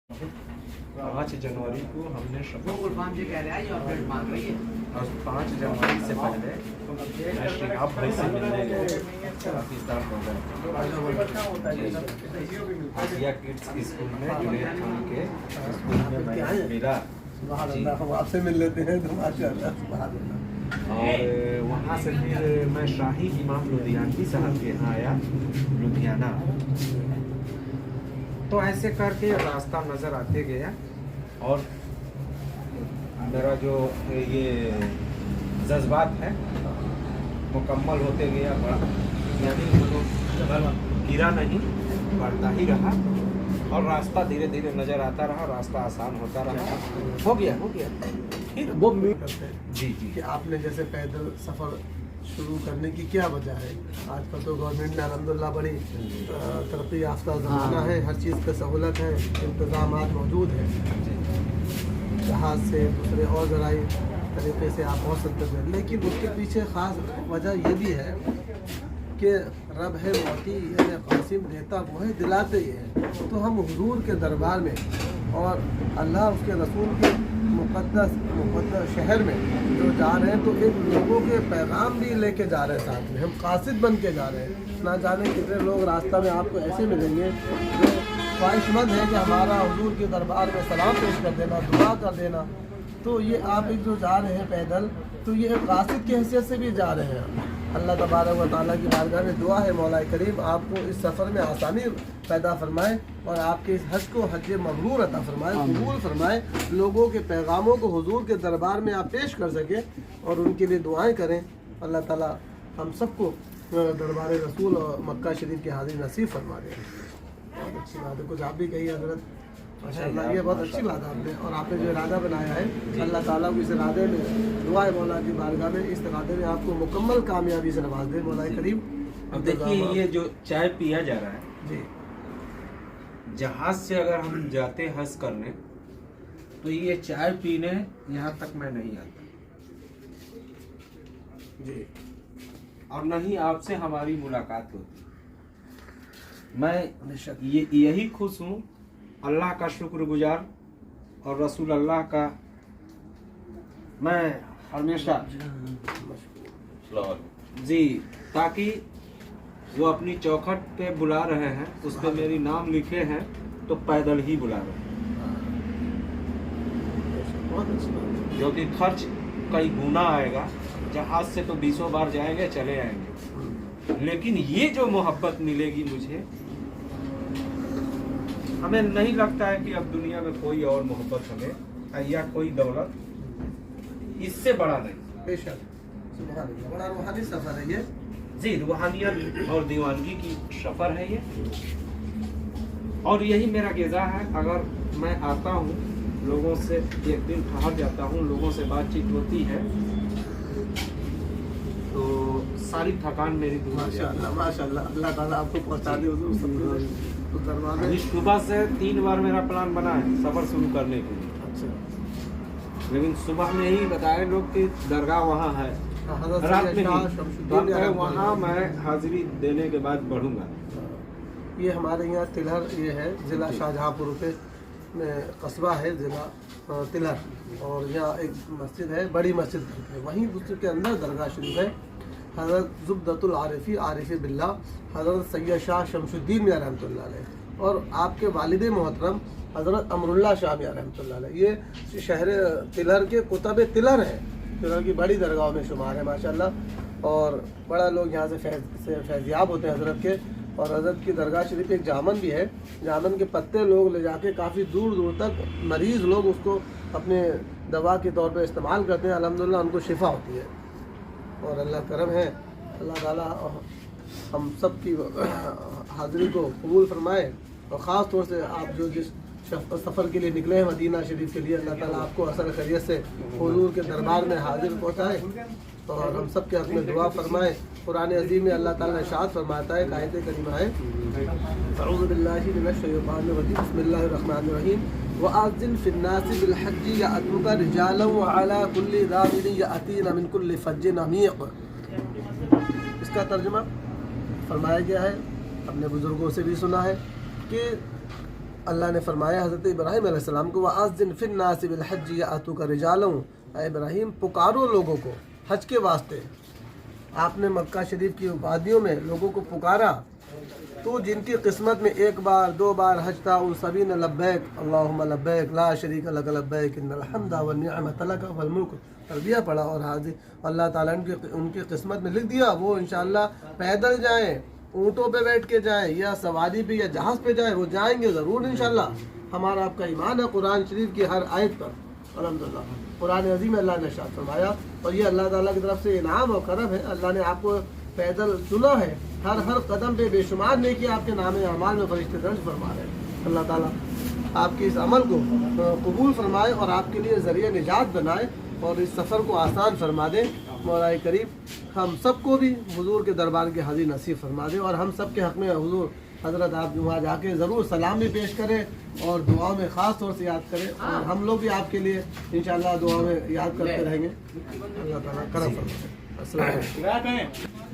5 जनवरी को हमने शपथ और 5 जनवरी से पहले मैं शिहाब भाई से मिलने गए काफ़ी साल हो गए। आसिया किड्स स्कूल में जुनेद खान के स्कूल में मैं मिला, हम आपसे मिल लेते हैं तो माशाअल्लाह। और वहाँ से फिर मैं शाही इमाम लुधियानवी साहब के यहाँ आया लुधियाना। तो ऐसे करके रास्ता नज़र आते गया और मेरा जो ये जज्बात है मुकम्मल होते गया, यानी गिरा नहीं, बढ़ता ही रहा और रास्ता धीरे धीरे नज़र आता रहा, रास्ता आसान होता रहा। हो गया फिर वो करते हैं जी जी कि आपने जैसे पैदल सफ़र शुरू करने की क्या वजह है? आजकल तो गवर्नमेंट ने अल्हम्दुलिल्लाह बड़ी तरक्की याफ्ता ज़माना है, हर चीज़ की सहूलत है, इंतज़ाम मौजूद है, जहाज़ से दूसरे और ज़राई तरीके से आप पहुँच सकते हैं। लेकिन उसके पीछे ख़ास वजह ये भी है कि रब है मोती है कासिम, देता वो है दिलाते ही है। तो हम हुजूर के दरबार में और अल्लाह उसके रसूल के मुक़द्दस शहर में जो जा रहे हैं, तो एक लोगों के पैगाम भी लेके जा रहे हैं, साथ में हम कासिद बन के जा रहे हैं। ना जाने कितने लोग रास्ता में आपको ऐसे मिलेंगे जो ख्वाहिशमंद है कि हमारा हुजूर के दरबार में सलाम पेश कर देना, दुआ कर देना। तो ये आप एक जो जा रहे हैं पैदल, तो ये एक कासिद की हैसियत से भी जा रहे हैं। अल्लाह तबारक व तआला की बारगाह में दुआ है मौला करीम आपको इस सफ़र में आसानी पैदा फरमाए और आपके इस हज को हज मबरूर अता फरमाए, कबूल फरमाए, लोगों के पैगामों को हुजूर के दरबार में आप पेश कर सकें और उनके लिए दुआएं करें। अल्लाह ताला हम सबको दरबार रसूल और मक्का शरीफ की हाज़िरी नसीब फरमा दें। बहुत अच्छी बात है, कुछ आप भी कहिए हज़रत। माशाअल्लाह, ये बहुत अच्छी बात है आपने, और आपने जो इरादा बनाया है अल्लाह ताला को इस इरादे में दुआ है मौला की बारगाह में इस इरादे में आपको मुकम्मल कामयाबी से नवाज दे मौला करीम। अब देखिए ये जो चाय पिया जा रहा है जी, जहाज से अगर हम जाते हज करने तो ये चाय पीने यहाँ तक मैं नहीं आता जी, और न ही आपसे हमारी मुलाकात होती। मैं यही खुश हूँ, अल्लाह का शुक्रगुजार और रसूल अल्लाह का मैं हमेशा जी, ताकि वो अपनी चौखट पे बुला रहे हैं, उस पर मेरी नाम लिखे हैं तो पैदल ही बुला रहे हैं, जो कि खर्च कई गुना आएगा। जहाज से तो 20 बार जाएंगे चले आएंगे, लेकिन ये जो मोहब्बत मिलेगी मुझे, हमें नहीं लगता है कि अब दुनिया में कोई और मोहब्बत हमें या कोई दौलत इससे बड़ा नहीं। बेशक बड़ा रूहानी सफर है ये जी, रूहानियत और दीवानगी की सफर है ये, और यही मेरा ग़िज़ा है। अगर मैं आता हूँ लोगों से, एक दिन ठहर जाता हूँ, लोगों से बातचीत होती है तो सारी थकान मेरी दूर हो जाती है। माशाअल्लाह, अल्लाह ताला आपको पहुंचा दे हुजूर तो दरबार में। सुबह से 3 बार मेरा प्लान बना है सफ़र शुरू करने के लिए। अच्छा, लेकिन सुबह में ही बताए लोग कि दरगाह वहाँ है, रात में ही वहाँ मैं हाजिरी देने के बाद बढ़ूँगा। ये हमारे यहाँ तिलहर ये है, ज़िला शाहजहाँपुर पे में कस्बा है ज़िला तिलहर, और यहाँ एक मस्जिद है, बड़ी मस्जिद है, वहीं उसके अंदर दरगाह शरीफ है। हज़रत ज़ुब्दतुल आरिफ़ी आरिफ़ बिल्लाह हज़रत सैयद शाह शमशुद्दीन मियां रहमतुल्लाह अलैह और आपके वालिद मोहतरम हज़रत अमरुल्लाह शाह मियां रहमतुल्लाह अलैह, ये शहर तिलहर के कुतुब तिलहर हैं, तिलहर की बड़ी दरगाह में शुमार है माशाअल्लाह। और बड़ा लोग यहाँ से फैज़याब होते हैं हज़रत के, और हज़रत की दरगाह शरीफ एक जामन भी है, जामन के पत्ते लोग ले जाके काफ़ी दूर दूर तक मरीज़ लोग उसको अपने दवा के तौर पर इस्तेमाल करते हैं, अल्हम्दुलिल्लाह उनको शिफा होती है। और अल्लाह करम है, अल्लाह ताला हम सब की हाज़िरी को कबूल फरमाए, और ख़ास तौर से आप जो जिस सफ़र के लिए निकले हैं मदीना शरीफ के लिए, अल्लाह ताला आपको असल खैरियत से हुजूर के दरबार में हाजिर पहुँचाए और हम सब के हक़ में दुआ फरमाए। कुरान अज़ीम में अल्लाह ताला इरशाद फरमाता है, आयत करीमा है, अऊज़ु बिल्लाहि मिनश शैतानिर रजीम, बिस्मिल्लाहिर रहमानिर रहीम, वअज़्ज़िन फिन्नासि बिलहज्जि यअतूका रिजालन व अला कुल्ली दामिरिन यअतीना मिन कुल्ली फज्जिन अमीक़। इसका तर्जुमा फरमाया गया है, हमने बुज़ुर्गों से भी सुना है कि अल्लाह ने फरमाया हज़रत इब्राहीम अलैहिस्सलाम को, वअज़्ज़िन फ़िन्नासि बिल-हज्जि यअतूका रिजालन, ऐ इब्राहीम पुकारो लोगों को हज के वास्ते। आपने मक्का शरीफ की वादियों में लोगों को पुकारा, तो जिनकी किस्मत में एक बार 2 बार हज था उन सभी ने लब्बैक अल्लाहुम्मा लब्बैक ला शरीका लक लब्बैक इन्नल हम्दा वन निअमत लक वल मुल्क तलबिया पढ़ा, और हाजिर अल्लाह ताला ने उनकी किस्मत में लिख दिया वो इंशाअल्लाह पैदल जाएं, ऊँटों पे बैठ के जाएं या सवारी पे या जहाज़ पे जाएं, वो जाएंगे ज़रूर इंशाअल्लाह। हमारा आपका ईमान है कुरान शरीफ की हर आयत पर। अल्हम्दुलिल्लाह कुरान अज़ीम में अल्लाह ने इरशाद फरमाया, और ये अल्लाह ताला की तरफ से इनाम और करम है। अल्लाह ने आपको पैदल चुना है, हर हर कदम पे बेशुमार नेकी आपके नामे अमाल में फरिश्ते दर्ज फरमा रहे हैं। अल्लाह ताला आपके इस अमल को कबूल फरमाए और आपके लिए ज़रिया निजात बनाए और इस सफ़र को आसान फरमा दे। मौलाए करीब हम सबको भी हुजूर के दरबार की हाज़िर नसीब फरमा दे, और हम सब के हक़ में हुजूर हज़रत आप वहाँ जाके ज़रूर सलाम भी पेश करें और दुआ में ख़ास तौर से याद करें, और हम लोग भी आपके लिए इंशाअल्लाह दुआ में याद करते रहेंगे। अल्लाह ताला करम फरमाए। अस्सलाम वालेकुम।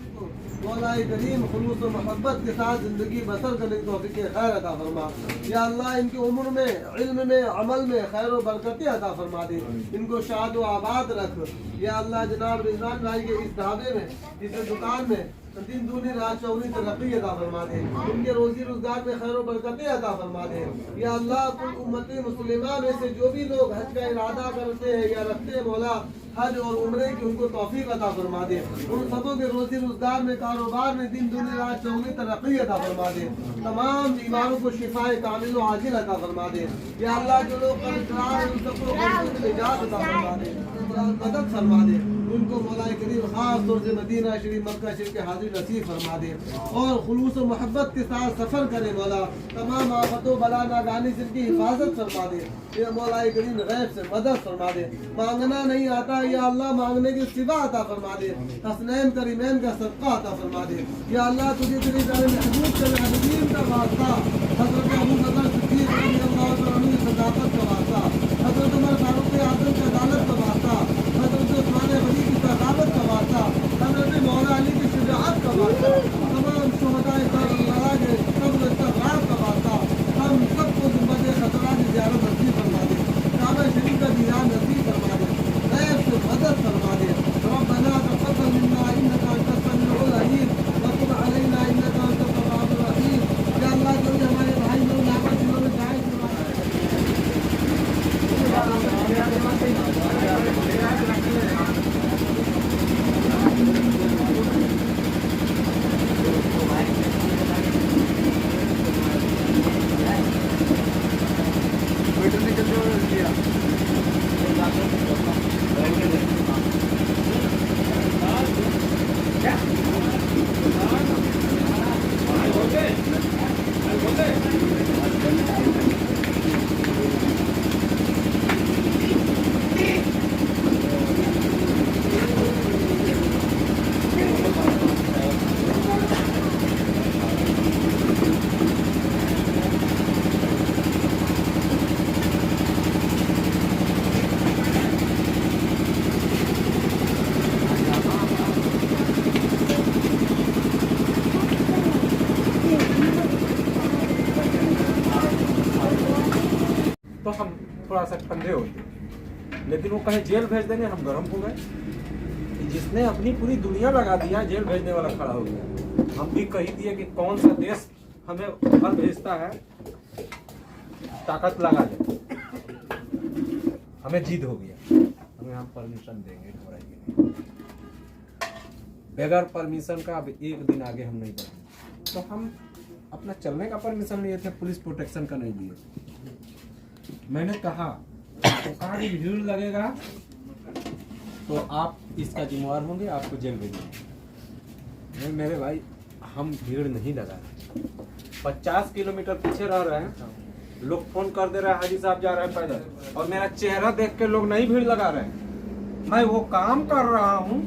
मौलाए करीम खुलूस व मोहब्बत के साथ ज़िंदगी बसर करने की तौफ़ीक़ खैर अता फरमा। या अल्लाह इनकी उम्र में, इल्म में, अमल में खैर व बरकतें अता फरमा दे, इनको शाद व आबाद रख। या अल्लाह जनाब रिजवान भाई के इस ढाबे में, इस दुकान में दिन दूनी रात चौनी तरक्की अता फरमा दे, उनके रोजी रोजगार में खैर व बरकतें अता फरमा दे। या अल्लाह कुल उम्मत मुस्लिमा में से जो भी लोग हज का इरादा करते हैं या रखते हैं, मौला हज और उम्रे की उनको तौफीक अता फरमा दे, उन सबों के रोजी रोजगार में, कारोबार में दिन दूनी रात चौनी तरक्की अता फरमा दे, तमाम बीमारों को शिफाए कामिल व आजिल अता फरमा दे। या अल्लाह जो लोग कर्ज हैं उन सबको निजात अता फरमा दे, मदद फरमा दे, उनको मौलाए करीम खास तौर से मदीना शरीफ मक्का शरीफ के हाजिर नसीब फरमा दे, और खुलूस व मोहब्बत के साथ सफ़र करे मौला, तमाम आफतों बला नादानी से इनकी हिफाजत फरमा दे। ये मौलाए करीम गैब से मदद फरमा दे, मांगना नहीं आता या अल्लाह मांगने की सिवा अता फरमा दे, हसनैन करीमैन का सदका अता फरमा दे। या अल्लाह तुझे तेरे जाने महबूब के हबीब का वास्ता, हज़रत अबू बकर सिद्दीक़ रज़ियल्लाहु तआला अन्हु की सदाकत का वास्ता, हज़रत उमर फारूक आज़म की अदालत का वास्ता, हज़रत उस्मान गनी की सदाकत का वास्ता, हज़रत मौला अली की शुजाअत का वास्ता, तमाम शुहदाए करबला के सब्र इस्तग़फ़ार का वास्ता, हम सबको गुंबद खतरा की ज़ियारत नसीब फरमा दे, काबा शरीफ का दीदार नसीब फरमा दे, गैब से मदद फरमा दे। रब्बना तक़ब्बल मिन्ना इन्नका अंतस समीउल अलीम व तुब अलैना इन्नका अंतत तव्वाबुर रहीम। या अल्लाह जो भी हमारे भाई लोग यहाँ पर जिन्होंने जाए तो हम थोड़ा सा ठंडे होते, लेकिन वो कहे जेल भेज देंगे, हम गर्म हो गए कि जिसने अपनी पूरी दुनिया लगा दिया जेल भेजने वाला खड़ा हो गया। हम भी कही दिए कि कौन सा देश हमें फल भेजता है, ताकत लगा दे, हमें जिद हो गया, हमें हम परमिशन देंगे घबराई के लिए, बगैर परमिशन का अब एक दिन आगे हम नहीं बढ़ेंगे। तो हम अपना चलने का परमिशन लिए थे, पुलिस प्रोटेक्शन का नहीं लिए। मैंने कहा तो कहा कि भीड़ लगेगा तो आप इसका जिम्मेवार होंगे, आपको जेल भेजेंगे। मेरे भाई हम भीड़ नहीं लगा रहे, 50 किलोमीटर पीछे रह रहे हैं, लोग फोन कर दे रहे हैं हाजी साहब जा रहे हैं पैदल, और मेरा चेहरा देख के लोग नहीं भीड़ लगा रहे हैं। मैं वो काम कर रहा हूँ,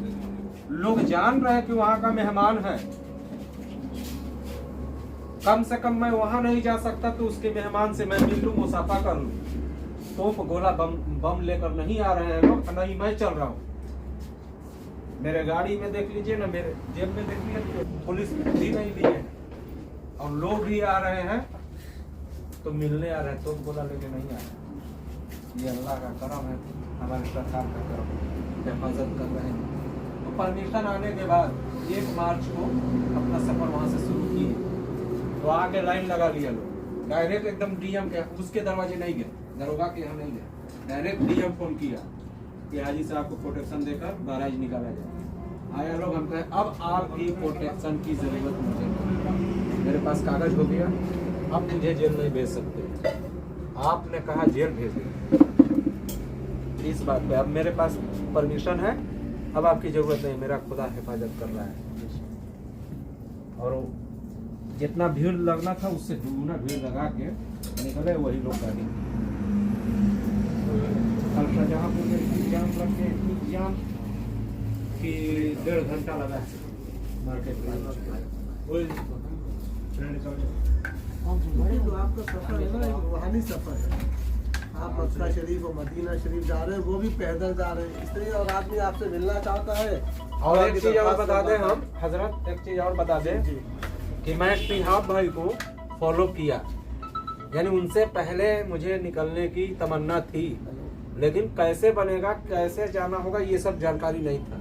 लोग जान रहे हैं कि वहाँ का मेहमान है, कम से कम मैं वहां नहीं जा सकता तो उसके मेहमान से मैं मिल लूं, मुसाफा कर लूं। तोप गोला बम लेकर नहीं आ रहे हैं लोग, नहीं मैं चल रहा हूं। मेरे गाड़ी में देख लीजिए ना, मेरे जेब में देख लीजिए, पुलिस भी नहीं ली है, और लोग भी आ रहे हैं तो मिलने आ रहे हैं तो बोला लेके नहीं आ रहे। ये अल्लाह का करम है, हमारे सरकार का करम, हिफाजत कर रहे हैं। तो परमिशन आने के बाद 1 मार्च को अपना सफर वहाँ से शुरू किए। तो आके लाइन लगा लिया लोग, डायरेक्ट एकदम डीएम के उसके दरवाजे नहीं गए, दरोगा के यहाँ नहीं गए, डायरेक्ट डीएम फोन किया कि हाजी साहब को प्रोटेक्शन देकर बहराइच निकाला जाए। आया लोग, हम कहे अब आपकी प्रोटेक्शन की जरूरत मुझे, मेरे पास कागज हो गया, अब मुझे जेल नहीं भेज सकते। आपने कहा जेल भेज, इस बात पे अब मेरे पास परमिशन है, अब आपकी जरूरत नहीं, मेरा खुदा हिफाजत कर रहा है। और जितना भीड़ लगना था उससे दुगुना भीड़ लगा के निकले वही लोग गाड़ी। कल शाहजहाँपुर में इतनी जाम लग गए, इतनी जाम कि 1.5 घंटा लगा मार्केट में। तो आपका सफर है ना, रूहानी सफर है। आप मक्का शरीफ और मदीना शरीफ जा रहे हैं, वो भी पैदल जा रहे हैं। इसलिए और आदमी आपसे मिलना चाहता है। और एक चीज और बता दें हम हजरत, एक चीज और बता दें कि मैं शिहाब भाई को फॉलो किया, यानी उनसे पहले मुझे निकलने की तमन्ना थी, लेकिन कैसे बनेगा, कैसे जाना होगा, ये सब जानकारी नहीं था।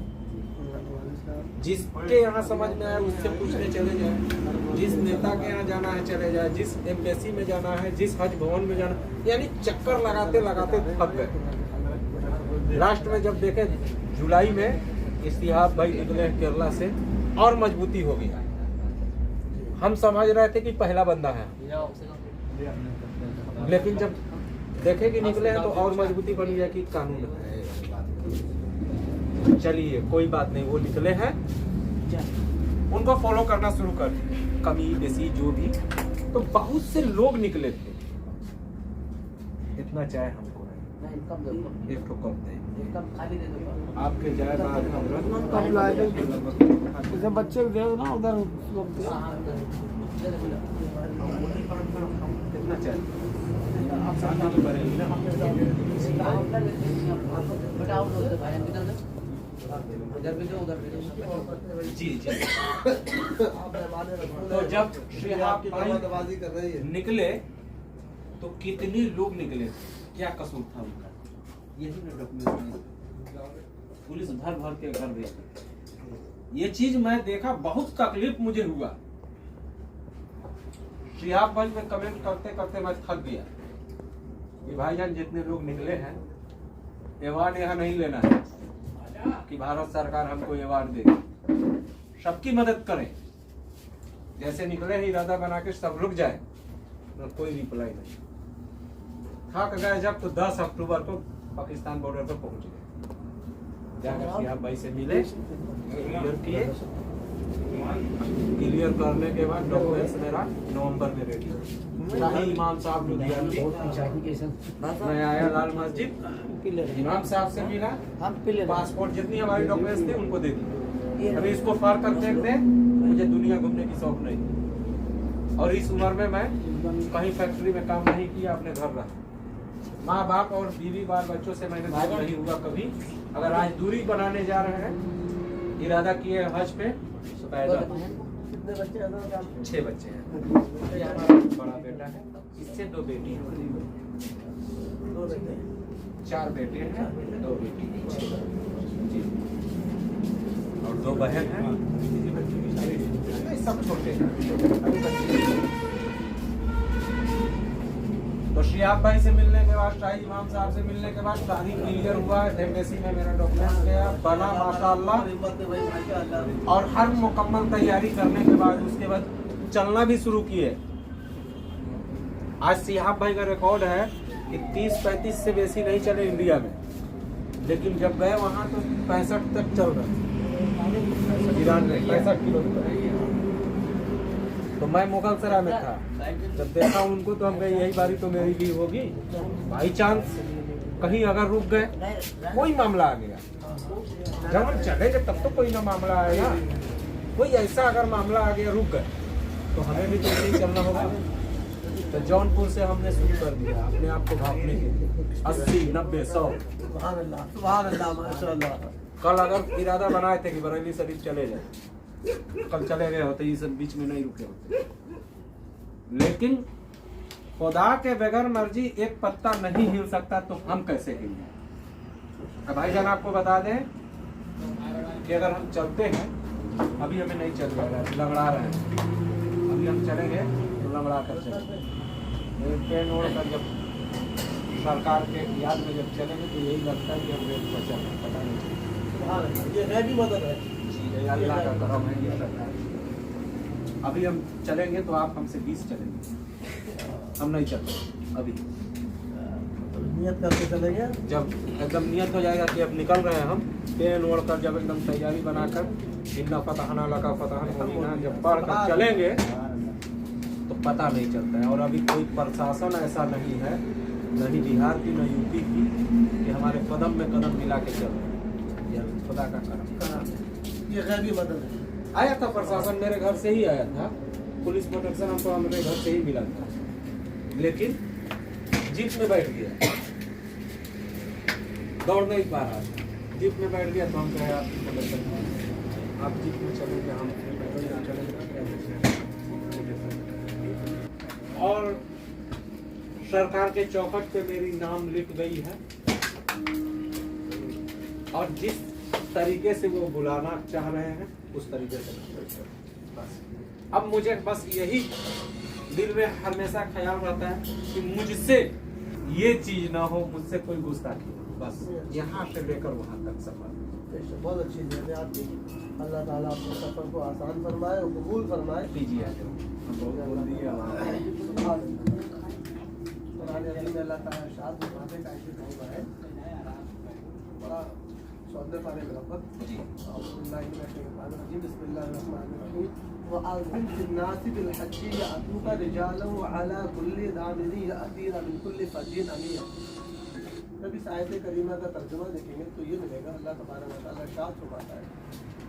जिसके यहाँ समझ में आए उससे पूछने चले जाए, जिस नेता के यहाँ जाना है चले जाए, जिस एम्बेसी में जाना है, जिस हज भवन में जाना, यानी चक्कर लगाते लगाते थक गए। लास्ट में जब देखे जुलाई में इस्तिहाब भाई निकले केरला से और मजबूती हो गई। हम समझ रहे थे कि पहला बंदा है, लेकिन जब देखे कि निकले हैं तो और मजबूती बनी है कि कानून है। चलिए कोई बात नहीं, वो निकले हैं, उनको फॉलो करना शुरू कर, कमी बेसी जो भी। तो बहुत से लोग निकले थे। इतना चाहे हमको नहीं, एक ठो कम दे, आपके जाए बच्चे गए ना उधर, कितना चाहिए आप साथ में करेंगे ना। जी जी। तो जब शिहाब भाई कर रही है, निकले तो कितने लोग निकले, क्या कसूर था उनका, यही ना डॉक्यूमेंट पुलिस भर भर के घर भेजी। ये चीज मैं देखा, बहुत तकलीफ मुझे हुआ। शिहाब भाई में कमेंट करते करते मैं थक गया कि भाईजान जितने लोग निकले हैं, अवार्ड यहाँ नहीं लेना है कि भारत सरकार हमको अवार्ड दे, सबकी मदद करें। जैसे निकले ही इरादा बना के सब रुक जाए, ना कोई रिप्लाई नहीं। थक गए जब तो 10 अक्टूबर को पाकिस्तान बॉर्डर पर पहुंच गए, जाकर शिहाब भाई से मिले, क्लियर किए। क्लियर करने के बाद डॉक्यूमेंट्स मेरा नवंबर में रेडी। इमाम साहब लुधियानवी, मैं आया लाल मस्जिद, इमाम साहब से मिला, पासपोर्ट जितनी हमारी डॉक्यूमेंट्स थे उनको दे दी। अभी इसको फाड़ कर फेंक दे, मुझे दुनिया घूमने की शौक नहीं। और इस उम्र में मैं कहीं फैक्ट्री में काम नहीं किया, अपने घर रहा। माँ बाप और बीवी बाल बच्चों से मैंने दूर नहीं हुआ कभी। अगर आज दूरी बनाने जा रहे हैं, इरादा किए हज पे, पैदल। कितने बच्चे हैं? 6 बच्चे हैं। ये हमारा बड़ा बेटा है, इससे 2 बेटी हैं। 2 बेटे, 4 बेटे हैं, 2 बेटी जी। और 2 बहन हैं, सब छोटे हैं। तो शिहाब भाई से मिलने के बाद, शाही इमाम साहब से मिलने के बाद शादी क्लियर हुआ, एम्बेसी में मेरा डॉक्यूमेंट गया, बना माशाअल्लाह। और हर मुकम्मल तैयारी करने के बाद उसके बाद चलना भी शुरू किए। आज शिहाब भाई का रिकॉर्ड है कि 30-35 से बेसी नहीं चले इंडिया में, लेकिन जब गए वहाँ तो 65 तक चल रहा, ईरान में 65 किलोमीटर। तो मैं मुगल सराय में था, जब देखा उनको तो हम गए यही बारी तो मेरी भी होगी। बाई चांस कहीं अगर रुक गए, कोई मामला आ गया, जब हम चलेंगे तब तो कोई ना मामला आएगा। कोई ऐसा अगर मामला आ गया, रुक गए, तो हमें भी तो ऐसे ही चलना होगा। तो जौनपुर से हमने शुरू कर दिया अपने आप को भागने के लिए, 80, 90, 100। सुभान अल्लाह, माशाअल्लाह। कल अगर इरादा बनाए थे कि बरेली शरीफ चले जाए, कल चले गए होते, ये सब बीच में नहीं रुके होते। लेकिन खुदा के बगैर मर्जी एक पत्ता नहीं हिल सकता, तो हम कैसे हिलें? अब भाईजान आपको बता दें कि अगर हम चलते हैं, अभी हमें नहीं चल रहा है, लंगड़ा रहे हैं, अभी हम चलेंगे तो लंगड़ा कर चलेंगे। ट्रेन ओढ़ कर जब सरकार के याद में जब चलेंगे तो यही लगता है कि हम रेल पर चल रहे हैं, पता नहीं चलता। ये है भी मदद है जी, ये अल्लाह का करम है, ये सरकार। अभी हम चलेंगे तो आप हमसे 20 चलेंगे, हम नहीं चलते अभी। नियत करके चलेंगे। जब एकदम नियत हो जाएगा कि अब निकल रहे हैं हम, ट्रेन ओढ़ कर जब एकदम तैयारी बनाकर इन्ना फतहना लगा फतहन मुबीना जब पढ़ कर चलेंगे तो पता नहीं चलता है। और अभी कोई प्रशासन ऐसा नहीं है, न ही बिहार की न यूपी की, कि हमारे कदम में कदम मिला के चल रहे हैं। यह खुदा का करम। ये गैबी मदद है। आया था प्रशासन, मेरे घर से ही आया था, पुलिस प्रोटेक्शन हमको हमारे घर से ही मिला था, लेकिन जीप में बैठ गया, दौड़ नहीं पा रहा था, जीप में बैठ गया तो हम कहे आप जीप में चलेंगे, हम चलेंगे। और सरकार के चौखट पे मेरी नाम लिख गई है, और जिस तरीके से वो बुलाना चाह रहे हैं उस तरीके से बस। अब मुझे बस यही दिल में हमेशा ख्याल रहता है कि मुझसे ये चीज ना हो, मुझसे कोई गुस्ताखी, बस यहाँ से लेकर वहाँ तक सफर। बहुत अच्छी चीज़ है आपकी। अल्लाह ताला अपने सफ़र को आसान फरमाए और कबूल फरमाए। कीजिए अल्लाह ताला शाद फरमाने का ऐसे है बड़ा सौदे पाने में रब्बत जी। जब इस आयत करीमा का तर्जुमा देखेंगे तो ये मिलेगा, अल्लाह तबारक व तआला शाद फरमाता है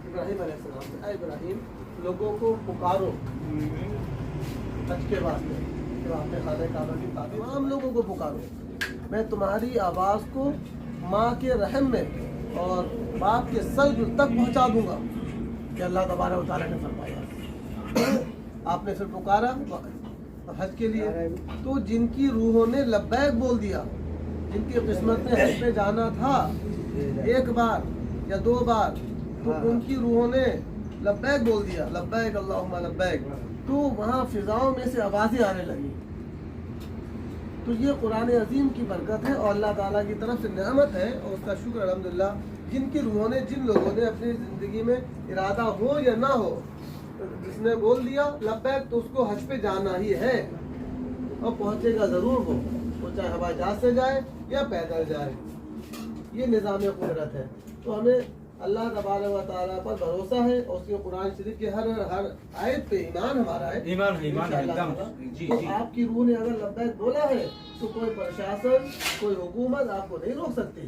इब्राहीम अलैहिस्सलाम से, ऐ इब्राहीम लोगों को पुकारो हज के वास्ते, जब आपने खाने काबा की तमाम लोगों को पुकारो, मैं तुम्हारी आवाज़ को माँ के रहम में और बाप के सल्ब तक पहुँचा दूंगा, कि अल्लाह तबारक व तआला ने फरमाया। आपने फिर पुकारा हज के लिए, तो जिनकी रूहों ने लब्बैक बोल दिया, जिनकी किस्मत में हज पे जाना था एक बार या 2 बार, तो उनकी रूहों ने लब्बैक बोल दिया, लब्बैक अल्लाहुम्मा लब्बैक, तो वहाँ फिजाओं में से आवाज़ें आने लगी। तो ये कुरान अजीम की बरकत है और अल्लाह ताला की तरफ से नेमत है, और उसका शुक्र अल्हम्दुलिल्लाह। जिनकी रूहों ने, जिन लोगों ने अपनी ज़िंदगी में इरादा हो या ना हो, जिसने बोल दिया लब्बैक, तो उसको हज पे जाना ही है और पहुँचेगा ज़रूर वो चाहे हवाई जहाज से जाए या पैदल जाए। ये निज़ाम कुदरत है। तो हमें अल्लाह तबारक व तआला पर भरोसा है और उसके कुरान शरीफ के हर आयत पे ईमान हमारा है। ईमान है, ईमान है एकदम। जी तो जी। आपकी रूह ने अगर लब्बैक बोला है तो कोई प्रशासन, कोई हुकूमत आपको नहीं रोक सकती।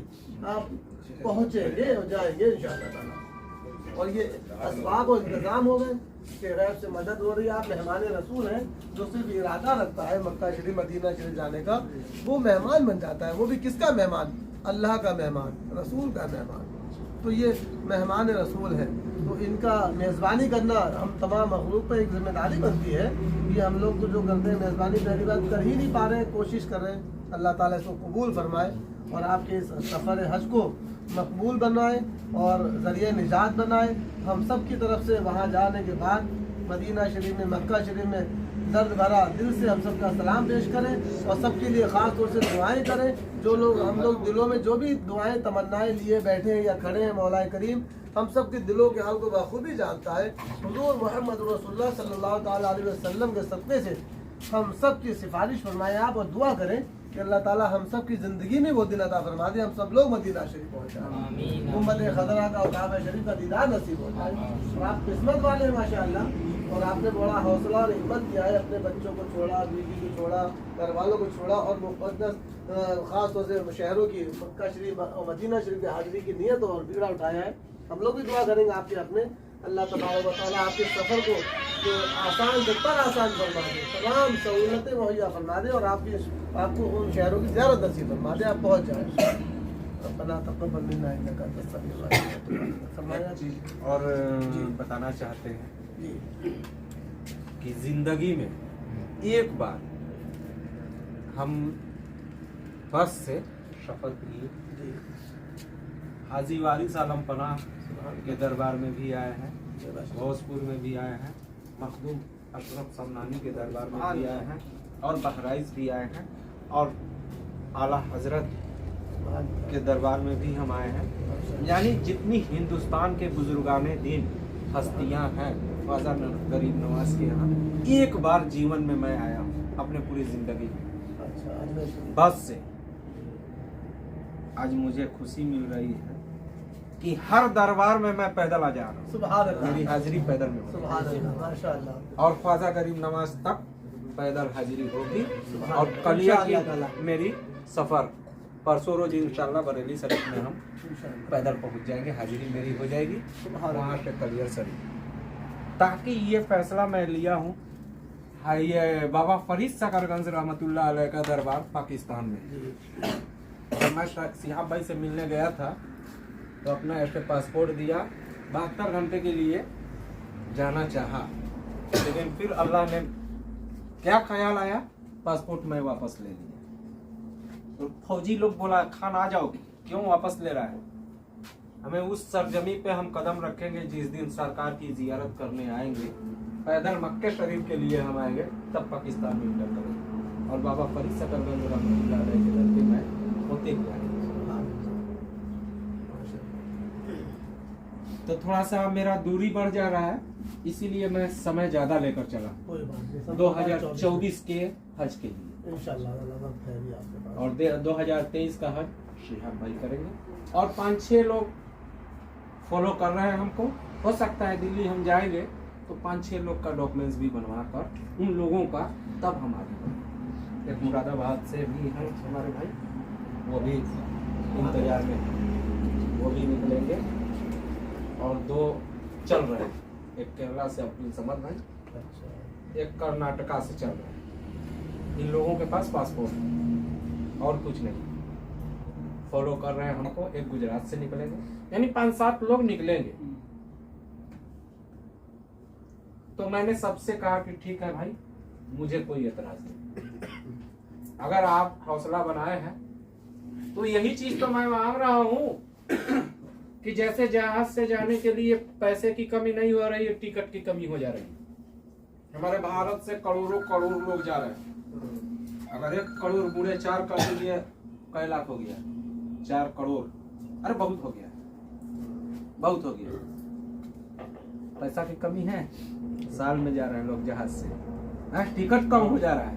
आप पहुँचेंगे और जाएंगे इंशाअल्लाह ताला। और ये असबाब और इंतजाम हो गए कि गैब से मदद हो रही है। आप मेहमान रसूल हैं, जो सिर्फ इरादा रखता है मक्का शरीफ मदीना शरीफ जाने का, वो मेहमान बन जाता है। वो भी किसका मेहमान? अल्लाह का मेहमान, रसूल का मेहमान। तो ये मेहमान रसूल है, तो इनका मेज़बानी करना हम तमाम मखलूक पर एक जिम्मेदारी बनती है। ये हम लोग तो जो करते हैं मेज़बानी पहली बात कर ही नहीं पा रहे हैं, कोशिश कर रहे हैं। अल्लाह ताला इसको कबूल फरमाए और आपके इस सफ़र हज को मकबूल बनाए और ज़रिए निजात बनाए। हम सब की तरफ से वहाँ जाने के बाद मदीना शरीफ में, मक्का शरीफ में दर्द भरा दिल से हम सबका सलाम पेश करें और सबके लिए ख़ास तौर से दुआएं करें। जो लोग, हम लोग दिलों में जो भी दुआएं तमन्नाएं लिए बैठे हैं या खड़े हैं, मौला करीम हम सब के दिलों के हाल को बखूबी जानता है। हुज़ूर मोहम्मद रसूलुल्लाह सल्लल्लाहु ताला अलैहि वसल्लम के सदक़े से हम सब की सिफारिश फरमाएं आप और दुआ करें कि अल्लाह ताला हम सब की ज़िंदगी में वो दिन अता फरमा दे, हम सब लोग मदीना शरीफ पहुँच जाए, उम्मत खज़रा का और काबा शरीफ का दीदार नसीब हो जाए। और आप किस्मत वाले हैं माशाअल्लाह, और आपने बड़ा हौसला और हिम्मत किया है। अपने बच्चों को छोड़ा, बीवी को छोड़ा, घर वालों को छोड़ा और मुक़द्दस ख़ास तौर से शहरों की मक्का शरीफ और मदीना शरीफ की हाज़िरी की नीयत और बीड़ा उठाया है। हम लोग भी दुआ करेंगे आपके अपने, अल्लाह तबारक व तआला आपके सफ़र को जो आसान से पर आसान फरमा दे, तमाम सहूलतें मुहैया फरमा दे और आपको उन शहरों की ज़ियारत नसीब फरमा दे, आप पहुँच जाए। रब्बना तक़ब्बल मिन्ना इन्नका अंतस समीउल अलीम। फरमाया जी। और बताना चाहते हैं कि ज़िंदगी में एक बार हम बस से सफर किए, जी हाजी वारिस आलम पनाह के दरबार में भी आए हैं, शाबाश। भोजपुर में भी आए हैं, मखदूम अशरफ समनानी के दरबार में भी आए हैं, और बहराइच भी आए हैं, और आला हजरत के दरबार में भी हम आए हैं। यानी जितनी हिंदुस्तान के बुजुर्गाने दिन हस्तियां हैं ख्वाजा गरीब नवाज के यहाँ, एक बार जीवन में मैं आया हूँ अपने पूरी जिंदगी में अच्छा, आज मैं बस से। आज मुझे खुशी मिल रही है कि हर दरबार में मैं पैदल आ जा रहा हूँ, सुभान अल्लाह, मेरी हाजिरी पैदल में होगी। सुभान अल्लाह, माशाअल्लाह। और ख्वाजा गरीब नवाज तक पैदल हाजिरी होगी, सुभान और अल्लाह। कलिया इंशाअल्लाह। की मेरी सफर परसों रोज इंशाल्लाह बरेली शरीफ में हम इंशाअल्लाह। पैदल पहुंच जाएंगे, हाजिरी मेरी हो जाएगी सुभान वहाँ अल्लाह। से कलियर शरीफ। ताकि ये फैसला मैं लिया हूँ, हाँ, ये बाबा फरीद सकरगंज रहमतुल्लाह अलैह का दरबार पाकिस्तान में। जी जब मैं सिहाब भाई से मिलने गया था तो अपना ऐसे पासपोर्ट दिया, 72 घंटे के लिए जाना चाहा, लेकिन फिर अल्लाह ने क्या ख्याल आया, पासपोर्ट मैं वापस ले लिया। तो फौजी लोग बोला खान आ जाओ, क्यों वापस ले रहा है? हमें उस सरजमी पे हम कदम रखेंगे जिस दिन सरकार की जियारत करने आएंगे, पैदल मक्के शरीफ के लिए हम आएंगे, तब पाकिस्तान में इंटर करेंगे। और बाबा फरीद सकरगंज रहमतुल्लाह अलैह के दर पे मैं होते हुए आएंगे। तो थोड़ा सा मेरा दूरी बढ़ जा रहा है, इसीलिए मैं समय ज्यादा लेकर चला, कोई बात नहीं। 2024 के हज के लिए, इंशाअल्लाह वक्त है भी आपके पास। और 2023 का हज शिहाब भाई करेंगे, और 5-6 लोग फॉलो कर रहे हैं हमको। हो सकता है दिल्ली हम जाएंगे तो 5-6 लोग का डॉक्यूमेंट्स भी बनवा कर उन लोगों का तब हम आगे बढ़ेंगे। एक मुरादाबाद से भी हैं हमारे भाई, वो भी इंतजार में हैं, वो भी निकलेंगे, और 2 चल रहे हैं, एक केरला से अब्दुल समद भाई, अच्छा, एक कर्नाटका से चल रहे हैं। इन लोगों के पास पासपोर्ट है और कुछ नहीं, फॉलो कर रहे हैं हमको। एक गुजरात से निकलेंगे, यानी 5-7 लोग निकलेंगे। तो मैंने सबसे कहा कि ठीक है भाई, मुझे कोई एतराज नहीं, अगर आप हौसला बनाए हैं तो यही चीज तो मैं मांग रहा हूँ कि जैसे जहाज से जाने के लिए पैसे की कमी नहीं हो रही है, टिकट की कमी हो जा रही है। हमारे भारत से करोड़ों करोड़ लोग जा रहे हैं। अगर 1 करोड़ बुढ़े 4 कर लिए, कै लाख हो गया? 4 करोड़, अरे बहुत हो गया, बहुत हो गया। पैसा की कमी है, साल में जा रहे हैं लोग जहाज से, टिकट कम हो जा रहा है।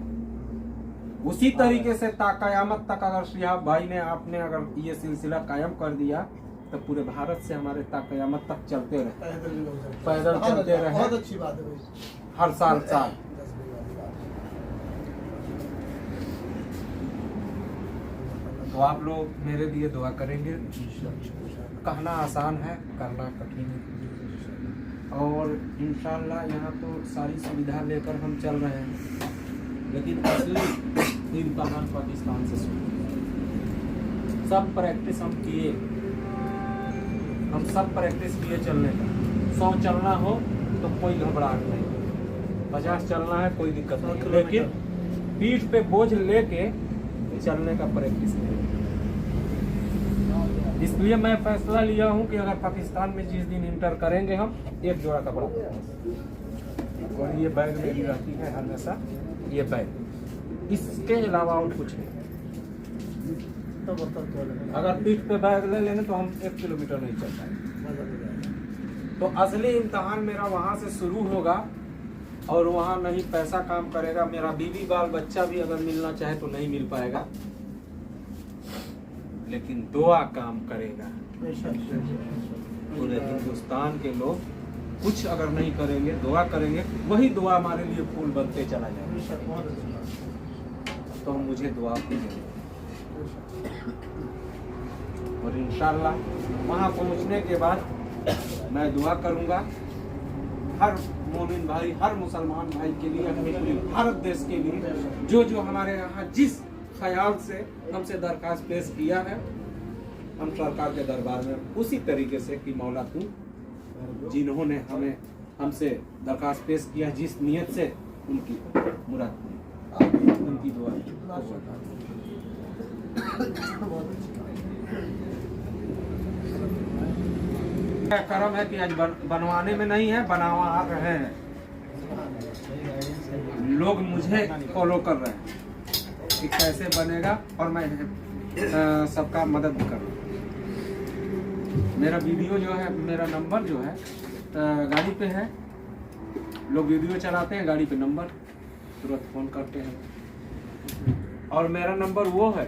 उसी तरीके से कयामत तक अगर शिहाब भाई ने आपने अगर ये सिलसिला कायम कर दिया तो पूरे भारत से हमारे कयामत तक चलते रहे, पैदल भी लोग चलते हैं। पैदल बहुत चलते अच्छा, रहे। बहुत अच्छी बात है भाई। हर साल 10 वाली बात है। तो आप लोग मेरे लिए दुआ करेंगे। कहना आसान है, करना कठिन है। और इंशाल्लाह यहाँ तो सारी सुविधा लेकर हम चल रहे हैं, लेकिन असली इम्तहान पाकिस्तान से शुरू। सब प्रैक्टिस हम किए, हम सब प्रैक्टिस किए चलने का। 100 चलना हो तो कोई घबराहट नहीं, 50 चलना है कोई दिक्कत नहीं, लेकिन पीठ पे बोझ लेके चलने का प्रैक्टिस नहीं। इसलिए मैं फैसला लिया हूं कि अगर पाकिस्तान में जिस दिन इंटर करेंगे हम, 1 जोड़ा कपड़ा, और ये बैग मेरी रहती है हमेशा, ये बैग, इसके अलावा और कुछ नहीं। अगर पीठ पे बैग ले लेंगे तो हम 1 किलोमीटर नहीं चल पाएंगे। तो असली इम्तहान मेरा वहां से शुरू होगा, और वहां नहीं पैसा काम करेगा। मेरा बीवी बाल बच्चा भी अगर मिलना चाहे तो नहीं मिल पाएगा, लेकिन दुआ काम करेगा। पूरे हिंदुस्तान के लोग कुछ अगर नहीं करेंगे, दुआ करेंगे, वही दुआ हमारे लिए फूल बनते चला जाएगा। तो मुझे दुआ कीजिए, और इंशाल्लाह वहाँ पहुँचने के बाद मैं दुआ करूँगा हर मोमिन भाई, हर मुसलमान भाई के लिए, अपने पूरे भारत देश के लिए, जो जो हमारे यहाँ जिस ख्याल से हमसे दरखास्त पेश किया है, हम सरकार के दरबार में उसी तरीके से कि मौला तू जिन्होंने हमें हमसे दरखास्त पेश किया, जिस नियत से, उनकी मुराद उनकी दुआ करम है कि आज बनवाने में नहीं है, बनवा रहे हैं। लोग मुझे फॉलो कर रहे हैं कि कैसे बनेगा, और मैं सबका मदद भी कर रहा हूँ। मेरा वीडियो जो है, मेरा नंबर जो है गाड़ी पे है। लोग वीडियो चलाते हैं, गाड़ी पे नंबर तुरंत फ़ोन करते हैं। और मेरा नंबर वो है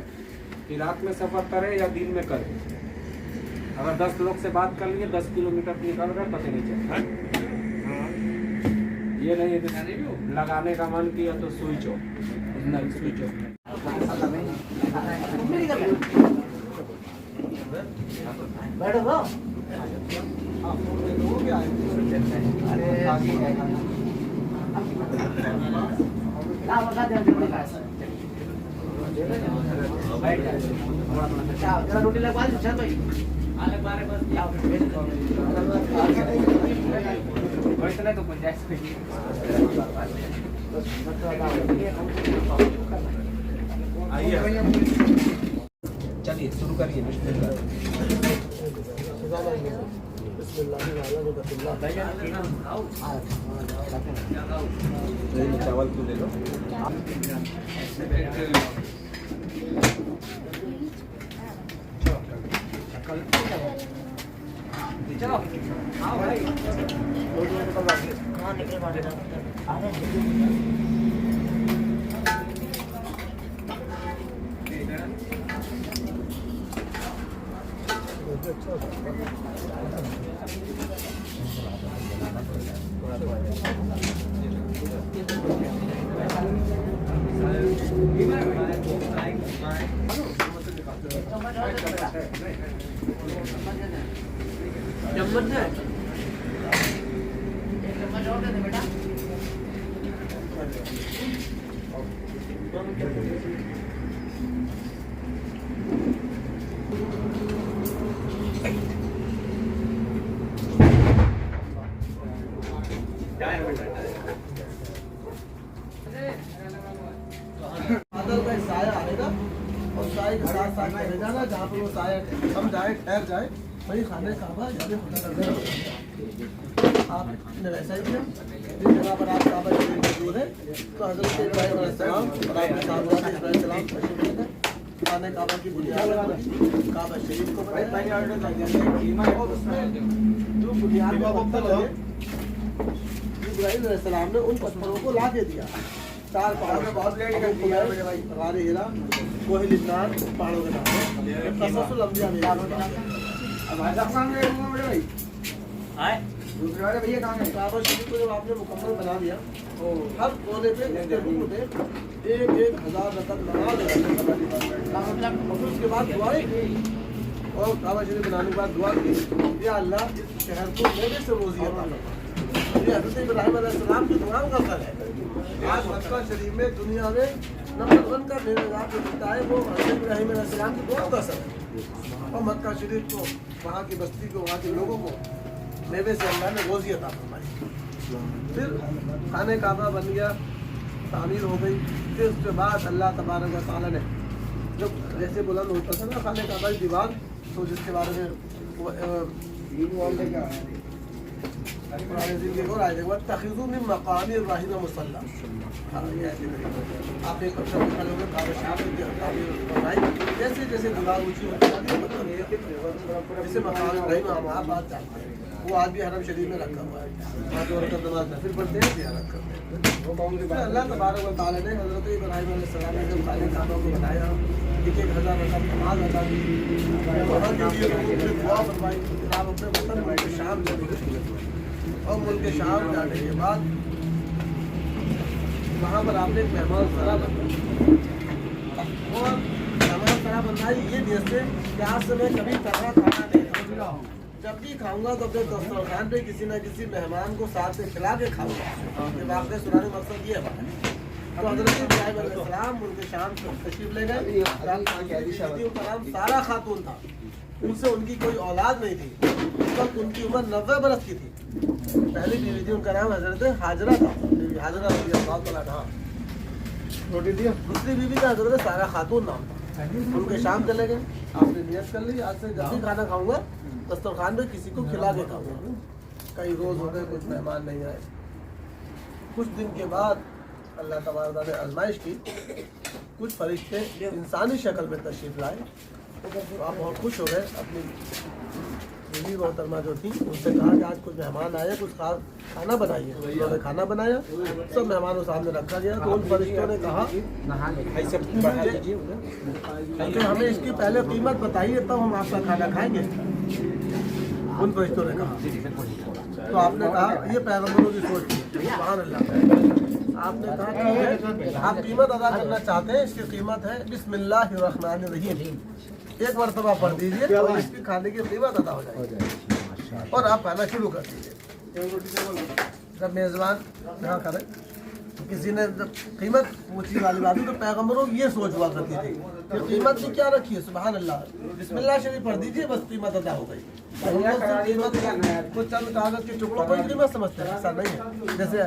कि रात में सफ़र करें या दिन में करें, अगर 10 लोग से बात कर लिए 10 किलोमीटर निकल रहे पता नहीं चलता। ये नहीं है लगाने का मन किया तो स्विच ऑफ, नहीं स्विच ऑफ। रोटी लगवा दो भाई। तो आइए चलिए शुरू करिए। चावल तो ले लो। चलो आओ भाई। हाँ निकल मारे ना। चम्मच है, एक चम्मच और दे दे बेटा। बादल का साया आएगा और साए के साथ साथ चले जाना, जहाँ पर वो साया हम जाए ठहर जाए वही खाने काबा जाने खुदा करने आपने वैसा ही किया। जिस जगह पर आप काबा शरीफ मौजूद है तो हज़रत इब्राहीम अलैहिस्सलाम और आपके साथ इब्राहीम तशरीफ ले गए, खाने काबा की बुनियाद लगाना, काबा शरीफ को बनाया और उसमें जो बुनियाद का वक्त लगे इब्राहीम अलैहिस्सलाम ने उन पत्थरों को ला के दिया। 4 पहाड़ में बहुत गारे हीरा कोहिल इब्नान पहाड़ों के नाम है। तसलसल अंबिया में दूसरे वाले भैया कहाँ गए? काबा शरीफ को जब आपने मुकम्मल बना दिया तो हर कोने पे 1,000 रकत नमाज है। उसके बाद दुआएं की और काबा शरीफ बनाने के बाद दुआ की, या अल्लाह इस शहर को मेरे से रोज़ी अता फरमा। ये हज़रत इब्राहीम अलैहिस्सलाम की दुआओं का फल है। आज मक्का शरीफ में दुनिया में नंबर 1 का मेज़बान जो मिलता है वो हज़रत इब्राहीम अलैहिस्सलाम की दुआओं का असर है। और मक्का शरीफ को, वहाँ की बस्ती को, वहाँ के लोगों को मेवे से अल्लाह ने रोज़ी अता फरमाई। फिर खाने काबा बन गया, तामीर हो गई। फिर उसके बाद अल्लाह तबारक व तआला ने जब जैसे बुलंद होता था ना खाने काबा की दीवार, तो जिसके बारे में और आए थे तखिज़ू मिन मक़ाम इब्राहीम मुसल्ला। आप एक शब्द खड़े होकर काबा शरीफ की तामीर फरमाई। जैसे जैसे दीवार ऊँची होती है, जैसे मक़ाम इब्राहीम हम आप बात जानते हैं, वो आज भी हरम शरीफ में रखा हुआ है। वहाँ जो रकत नमाज़ नफिल पढ़ते हैं, ज़ियारत करते हैं। अल्लाह तबारक व तआला ने हज़रत इब्राहीम अलैहिस्सलाम ने जब खाने काबा को बनाया, 1,000 रकत नमाज अदा की, वहाँ के लिए दुआ फरमाई। आप अपने वतन मुल्क शाम चले गए और मुल्क शाम जाने के बाद वहाँ पर आपने एक मेहमान सरा बनाई और मेहमान सरा बनाई ये नियत से कि आज से मैं कभी तरह खाना नहीं खाऊंगा, जब भी खाऊंगा तो अपने दस्तरखान पे किसी न किसी मेहमान को साथ में खिला के खाऊंगा। ये वाक़या सुनाने का मकसद ये है। तो हज़रत इब्राहीम अलैहिस्सलाम मुल्क शाम तशरीफ ले गए। सारा खातून था, उनसे उनकी कोई औलाद नहीं थी। उस वक्त उनकी उम्र 90 बरस की थी। पहली बीवी थी, उनका नाम हज़रत हाजरा था। हाजरा रोटी दिया। दूसरी बीवी का हजरत सारा खातून नाम था। उनके शाम चले गए, आपने नियत कर ली आज से जब भी खाना खाऊंगा दस्तरखान में किसी को खिला के खाऊंगा। कई रोज हो गए, कुछ मेहमान नहीं आए। कुछ दिन के बाद अल्लाह तबारक ने आजमाइश की, कुछ फरिश्ते इंसानी शक्ल में तशरीफ लाए। तो आप बहुत खुश हो गए। अपनी बीवी मोहतरमा जो थी उनसे कहा कि आज कुछ मेहमान आए, कुछ खाना बनाइए। उन्होंने खाना बनाया, सब मेहमानों सामने रखा गया। तो उन फरिश्तों ने कहा कि हमें इसकी पहले कीमत बताइए तब हम आपका खाना खाएंगे। उन फरिश्तों ने कहा। तो आपने कहा ये पैगंबरों की सोच थी, सुभान अल्लाह। आपने कहा ठीक है, आप कीमत अदा करना चाहते हैं, इसकी कीमत है बिस्मिल्लाहिर्रहमानिर्रहीम। एक मरतबा पढ़ दीजिए और इसकी खाने की कीमत अदा हो जाएगी और आप खाना शुरू कर दीजिए। जब मेज़बान यहाँ करें, किसी ने जब कीमत पूछी वाली बात तो पैगंबरों की ये सोच हुआ करती थी कि कीमत भी क्या रखी है, सुभान अल्लाह, बिस्मिल्लाह शरीफ पढ़ दीजिए बस कीमत अदा हो गई। कुछ चंद कागज के टुकड़ों को कीमत समझते हैं, ऐसा नहीं है। जैसे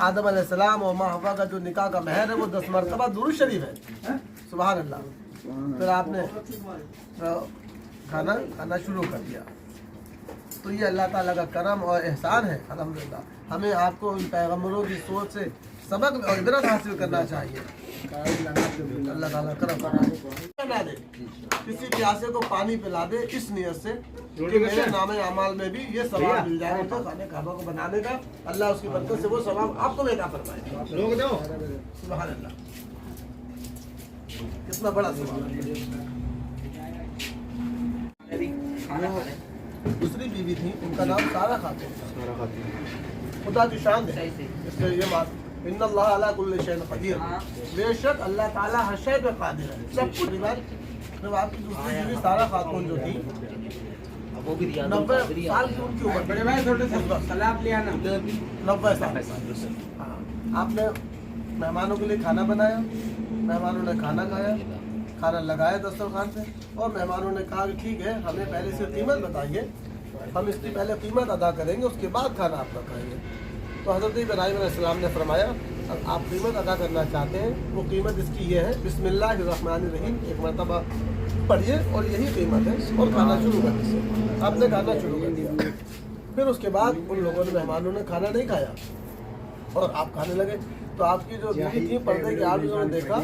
आदम अलैहिस्सलाम और माँ हवा का जो निकाह का महर है वो 10 मरतबा दुरूद शरीफ है, सुभान अल्लाह। फिर आपने खाना शुरू कर दिया। तो ये अल्लाह ताला का करम और एहसान है, अल्हम्दुलिल्लाह। हमें आपको उन पैगंबरों की सोच से सबक और इबरत हासिल करना चाहिए। अल्लाह ताला करम बना दे, किसी प्यासे को पानी पिला दे, इस नियत से कि मेरे नामे अमाल में भी ये सवाब मिल जाए तो खाने काबा को बनाने का। अल्लाह उसकी बरकत से वो सवाब आपको भी अता फरमाए। लोग दो सुभान अल्लाह, कितना बड़ा सवाल है। दूसरी बीवी थी, उनका नाम सारा खातून था। खुदा की शान है, इसलिए ये बात इन्नल्लाह अला कुल्लि शैइन क़दीर, बेशक अल्लाह ताला हर शय पे कादिर है, सब कुछ। जब आपकी दूसरी बीवी सारा खातून जो थी 90 साल की उनकी उम्र, बड़े भाई छोटे से सलाम लिया ना, 90 साल। आपने मेहमानों के लिए खाना बनाया, मेहमानों ने खाना खाया, खाना लगाया दस्तरखान पे और मेहमानों ने कहा कि ठीक है, हमें पहले से कीमत बताइए, हम इसकी पहले कीमत अदा करेंगे, उसके बाद खाना आपका खाएंगे। तो हज़रत इब्राहीम अलैहिस्सलाम ने फरमाया आप कीमत अदा करना चाहते हैं, वो कीमत इसकी ये है बिस्मिल्लाहिर्रहमानिर्रहीम, एक मरतबा पढ़िए और यही कीमत है और खाना शुरू कर दीजिए। आपने खाना शुरू कर दिया। फिर उसके बाद उन लोगों ने, मेहमानों ने खाना नहीं खाया और आप खाने लगे। तो आपकी जो बीवी थी पर्दे के आगे उन्होंने देखा,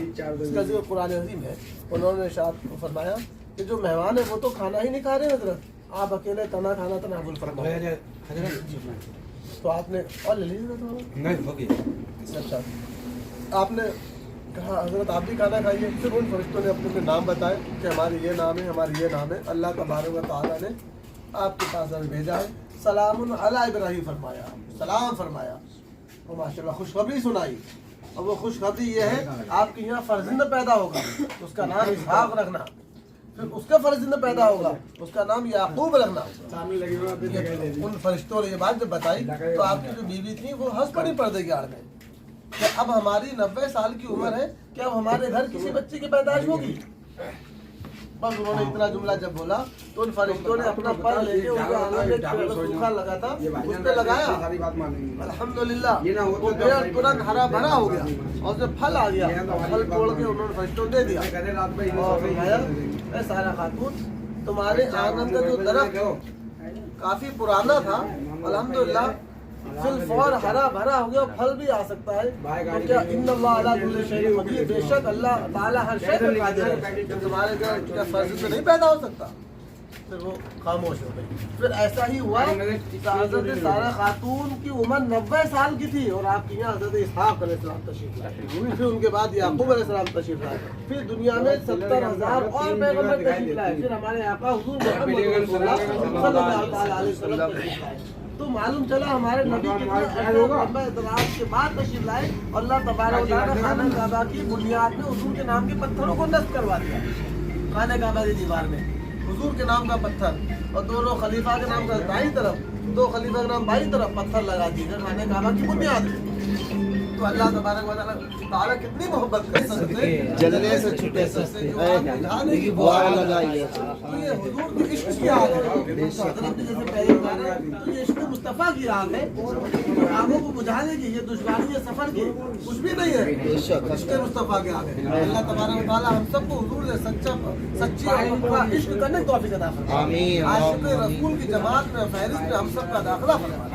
इसका जो कुरान अज़ीम है, उन्होंने शायद फरमाया कि जो मेहमान है वो तो खाना ही नहीं खा रहे हज़रत, आप अकेले तना खाना तनावुल फरमाया। तो आपने और ले लीजिए नहीं हो गया। अच्छा, आपने कहा हज़रत आप भी खाना खाइए। फिर उन फरिश्तों ने अपने नाम बताए कि हमारे ये नाम है, हमारे ये नाम है। अल्लाह तबारक व तआला ने आपके पास हमें भेजा है, सलामुन अला इब्राहीम फरमाया, सलाम फरमाया और माशाल्लाह खुशखबरी सुनाई। और वो खुशखबरी ये है आपके यहाँ फर्जंद पैदा होगा, उसका नाम इसहाक रखना। फिर उसका फर्जंद पैदा होगा, उसका नाम याकूब रखना। उन फरिश्तों ने ये बात जब बताई तो आपकी जो बीवी थी वो हंस पड़ी पर्दे की आड़ में कि अब हमारी 90 साल की उम्र है, क्या अब हमारे घर किसी बच्चे की पैदाइश होगी? बस उन्होंने इतना जुमला जब बोला तो उन फरिश्तों ने अपना पर लेके उनके आगे एक सूखा लगा था उस पे लगाया। अल्हम्दुलिल्लाह वो पेड़ तुरंत हरा भरा हो गया और जब फल आ गया, फल तोड़ के उन्होंने फरिश्तों दे दिया और फरमाया सारा खातून तुम्हारे आंगन का जो दरख्त काफी पुराना था, अल्हम्दुलिल्लाह फिल फौर हरा भरा हो गया, फल भी आ सकता है। तो क्या इन्नल्लाह अला कुल्लि शैइन क़दीर, बेशक अल्लाह ताला हर शय पे कादिर है, तुम्हारे घर क्या फर्ज से नहीं पैदा हो सकता? फिर वो खामोश हो गई। फिर ऐसा ही हुआ, हज़रत सारा खातून की उम्र 90 साल की थी और आपके यहाँ हज़रत इसहाक अलैहिस्सलाम तशरीफ लाए। फिर उनके बाद याकूब अलैहिस्सलाम तशरीफ लाए। फिर दुनिया में 70,000 और पैगंबर तशरीफ लाए। फिर हमारे आका हुज़ूर मोहम्मद सल्लल्लाहु अलैहि वसल्लम तशरीफ लाए। तो मालूम चला हमारे नबी कितने इतराज के बाद तशरीफ लाए। अल्लाह तबारक व तआला खाना काबा की बुनियाद में हुजूर के नाम के पत्थरों को नस्ब करवा दिया। खाने काबा की दीवार में हुजूर के नाम का पत्थर और दोनों खलीफा के नाम का दाईं तरफ, दो खलीफा के नाम बाईं तरफ पत्थर लगा दिए खाने काबा की बुनियाद में। तो अल्लाह तबारक व तआला कितनी मोहब्बत कर सकते हैं, जलने से छूटे सस्ते बुझाने की बुआ लगाइए। तो ये हुजूर के इश्क की आग है। हज़रत ने जैसे पहले बताया, तो ये इश्क मुस्तफ़ा की आग है, आगों को बुझाने की, ये दुश्वारी है सफर की कुछ भी नहीं है, इश्क मुस्तफ़ा की आग है। अल्लाह तबारक व तआला हम सबको हुजूर से सच्ची और पक्का इश्क करने की तौफीक अता फरमाए। आमीन। आशिक़ रसूल की जमात में, फहरिस्त में हम सबका दाखिला फरमाए।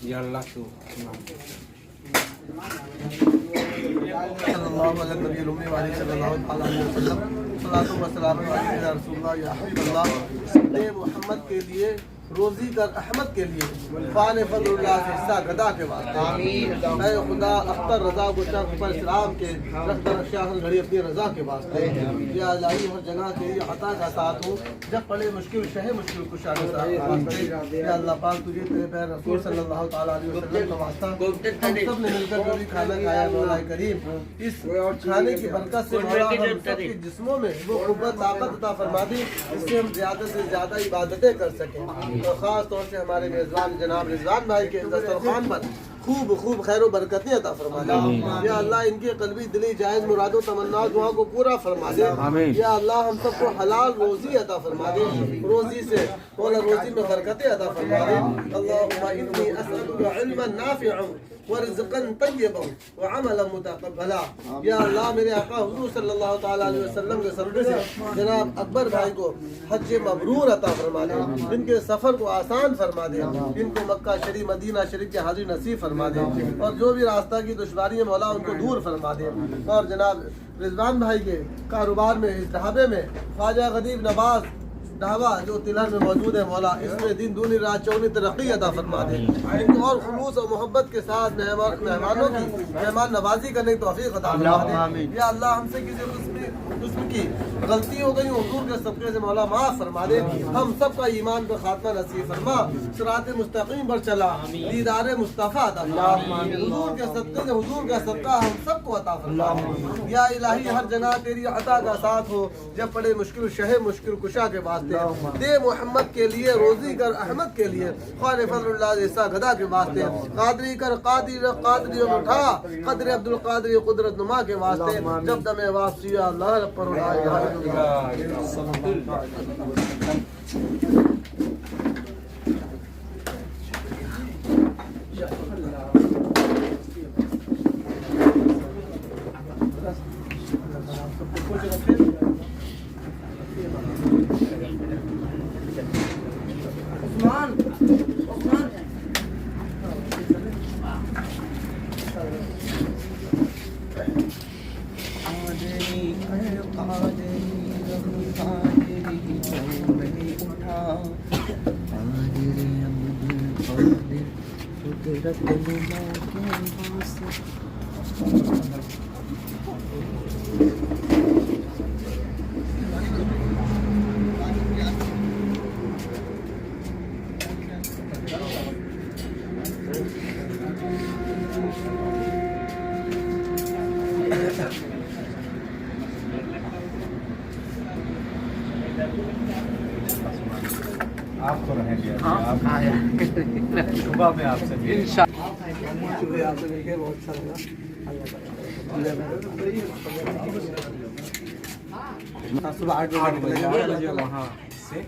ये अल्लाह तो सल्लल्लाहु अलैहि वसल्लम सलातो व सलाम या रसूलल्लाह या हबीबल्लाह। दे मोहम्मद के लिए, रोजी कर अहमद के लिए, फान फजलुल्लाह से हिस्सा गदा के वास्ते आमीन। मैं खुदा अख्तर रजा को चर्ख पर इस्लाम के रखदर शाहल घड़ी अपनी रजा के वास्ते या इलाही हर जगह के लिए अता का साथ हूँ, जब पड़े मुश्किल शहे मुश्किल कुशा के वास्ते या अल्लाह पाक तुझे तेरे पैर रसूल सल्लल्लाहु तआला अलैहि वसल्लम का वास्ता हम सब ने मिलकर जो भी खाना खाया मौला करीम, इस खाने की बरकत से मौला हम सबके जिस्मों में वो कुव्वत ताकत अता फरमा दी, इससे हम ज़्यादा से ज़्यादा इबादतें कर सकें। तो ख़ास तौर से हमारे मेज़बान जनाब रिजवान भाई के दस्तरखान पर खूब खूब खैर व बरकतें अता फरमा दे। या अल्लाह इनके कल्बी दिली जायज़ मुरादों तमन्ना दुआ को पूरा फरमा दे। या अल्लाह हम सबको हलाल रोज़ी अता फरमा दे, रोज़ी से मौला रोज़ी में बरकतें अता फरमा दे। अल्लाहुम्मा इन्नी अस्अलुका इल्मन नाफ़िअन व रिज़्क़न तय्यबन व अमलन मुतक़ब्बला। या अल्लाह मेरे आका हुज़ूर सल्लल्लाहु तआला अलैहि वसल्लम के सदक़े से जनाब अकबर भाई को हज मबरूर अता फरमा दे, इनके सफ़र को आसान फरमा दे, इनको मक्का शरीफ मदीना शरीफ की हाज़िरी नसीब फरमा दे, और जो भी रास्ता की दुश्वारी है मौला उनको दूर फरमा दे। और जनाब रिजवान भाई के कारोबार में, इस ढाबे में ख्वाजा गरीब नवाज ढाबा जो तिलहर में मौजूद है मौला, इसमें दिन दूनी रात चौनी तरक्की अता फरमा दे, इनको और खुलूस और मोहब्बत के साथ मेहमानों की मेहमान नवाजी करने की तौफीक अता फरमा दे। या अल्लाह हमसे किसी किस्म की गलती हो गई हुजूर के सदक़े से मौला माफ़ फरमा दे, हम सबका ईमान पर खात्मा नसीब फरमा, सिरात मुस्तकीम पर चला, दीदार मुस्तफ़ा अता फरमा, हुजूर के सदक़े से हुजूर का सदका हम सबको अता फरमा। या इलाही हर जगह तेरी अता का साथ हो, जब पड़े मुश्किल शहे मुश्किल कुशा के वास्ते दे मोहम्मद के लिए, रोजी कर अहमद के लिए, ख्वान फजलुल्लाह जैसा गदा के वास्ते, कादरी कर कादरी उठा कदर अब्दुल कादरी कुदरत नुमा के वास्ते, जब दमे वापसी अल्लाह पर आप तो रहेंगे आप सुबह में आपसे आपसे मिलकर बहुत अच्छा लगा। सुबह 8 बजे वहाँ से